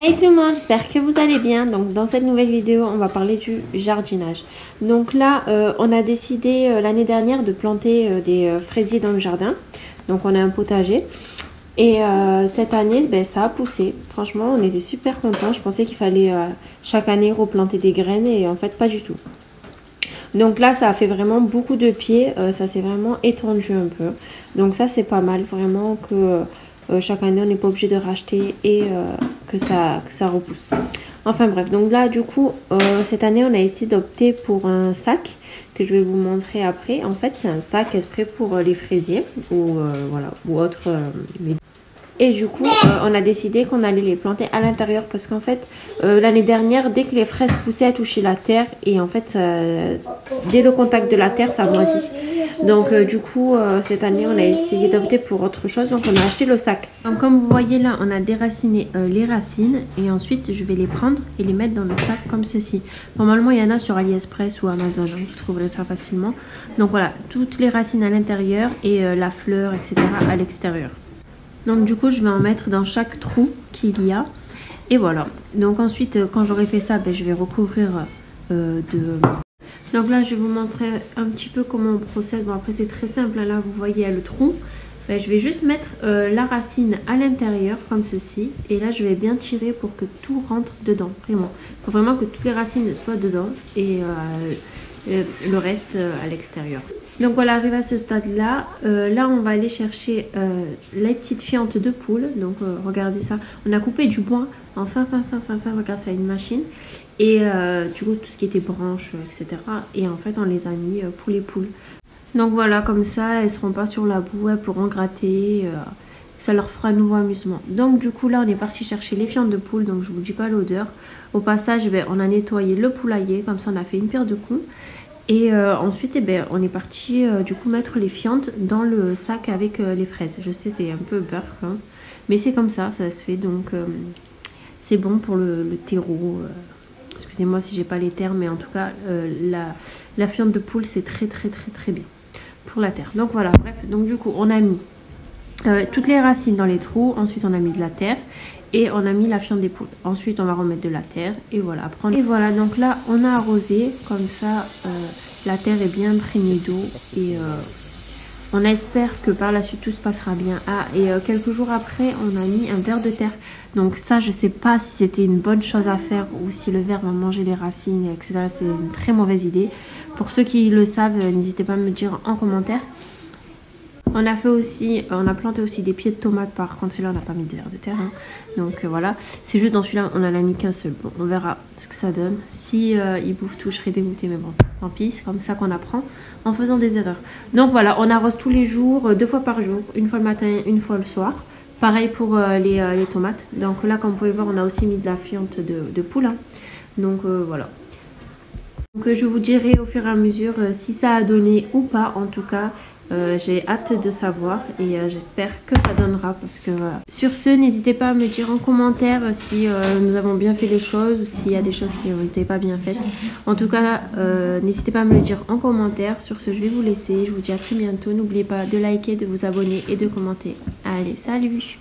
Hey tout le monde, j'espère que vous allez bien. Donc dans cette nouvelle vidéo, on va parler du jardinage. Donc là, on a décidé l'année dernière de planter des fraisiers dans le jardin. Donc on a un potager. Et cette année, ça a poussé. Franchement, on était super contents. Je pensais qu'il fallait chaque année replanter des graines et en fait pas du tout. Donc là, ça a fait vraiment beaucoup de pieds. Ça s'est vraiment étendu un peu. Donc ça, c'est pas mal vraiment que... chaque année on n'est pas obligé de racheter et que ça repousse. Enfin bref, donc là du coup cette année on a essayé d'opter pour un sac que je vais vous montrer après. En fait c'est un sac exprès pour les fraisiers ou voilà, ou autres et du coup on a décidé qu'on allait les planter à l'intérieur parce qu'en fait l'année dernière dès que les fraises poussaient elles touchaient la terre et en fait dès le contact de la terre ça moisit. Donc du coup cette année on a essayé d'opter pour autre chose, donc on a acheté le sac. Donc comme vous voyez là on a déraciné les racines et ensuite je vais les prendre et les mettre dans le sac comme ceci. Normalement il y en a sur AliExpress ou Amazon, hein, vous trouverez ça facilement. Donc voilà, toutes les racines à l'intérieur et la fleur etc à l'extérieur. Donc du coup je vais en mettre dans chaque trou qu'il y a et voilà. Donc ensuite quand j'aurai fait ça je vais recouvrir Donc là je vais vous montrer un petit peu comment on procède. Bon après c'est très simple, là vous voyez il y a le trou. Je vais juste mettre la racine à l'intérieur comme ceci. Et là je vais bien tirer pour que tout rentre dedans. Vraiment. Il faut vraiment que toutes les racines soient dedans. Et le reste à l'extérieur. Donc voilà, arrivé à ce stade là. Là on va aller chercher les petites fientes de poule. Donc regardez ça. On a coupé du bois en fin. Regarde ça, une machine. Et du coup tout ce qui était branches etc. Et en fait on les a mis pour les poules. Donc voilà, comme ça elles seront pas sur la boue, elles pourront gratter, ça leur fera un nouveau amusement. Donc du coup là on est parti chercher les fientes de poule, donc je vous dis pas l'odeur. Au passage on a nettoyé le poulailler, comme ça on a fait une pierre de coups. Et ensuite on est parti du coup mettre les fientes dans le sac avec les fraises. Je sais c'est un peu beurre hein, mais c'est comme ça se fait, donc c'est bon pour le terreau. Excusez-moi si j'ai pas les termes, mais en tout cas la fiente de poule c'est très bien pour la terre. Donc voilà, bref, donc du coup on a mis toutes les racines dans les trous, ensuite on a mis de la terre et on a mis la fiente des poules. Ensuite on va remettre de la terre et voilà, et voilà, donc là on a arrosé comme ça, la terre est bien imprégnée d'eau et on espère que par la suite tout se passera bien. Ah, et quelques jours après on a mis un ver de terre. Donc ça je sais pas si c'était une bonne chose à faire ou si le ver va manger les racines etc. C'est une très mauvaise idée. Pour ceux qui le savent, n'hésitez pas à me dire en commentaire. On a fait aussi, on a planté aussi des pieds de tomates, par contre celui-là on n'a pas mis de ver de terre hein. Donc voilà, c'est juste dans celui-là on en a mis qu'un seul. Bon, on verra ce que ça donne. Si il bouffe tout je serai dégoûtée, mais bon tant pis, c'est comme ça qu'on apprend en faisant des erreurs. Donc voilà, on arrose tous les jours, 2 fois par jour, une fois le matin, une fois le soir. Pareil pour les tomates. Donc là comme vous pouvez voir on a aussi mis de la fiente de poule hein. Donc voilà. Donc je vous dirai au fur et à mesure si ça a donné ou pas. En tout cas j'ai hâte de savoir et j'espère que ça donnera parce que voilà. Sur ce, n'hésitez pas à me dire en commentaire si nous avons bien fait les choses ou s'il y a des choses qui n'ont été pas bien faites. En tout cas n'hésitez pas à me le dire en commentaire. Sur ce je vais vous laisser, je vous dis à très bientôt. N'oubliez pas de liker, de vous abonner et de commenter. Allez, salut!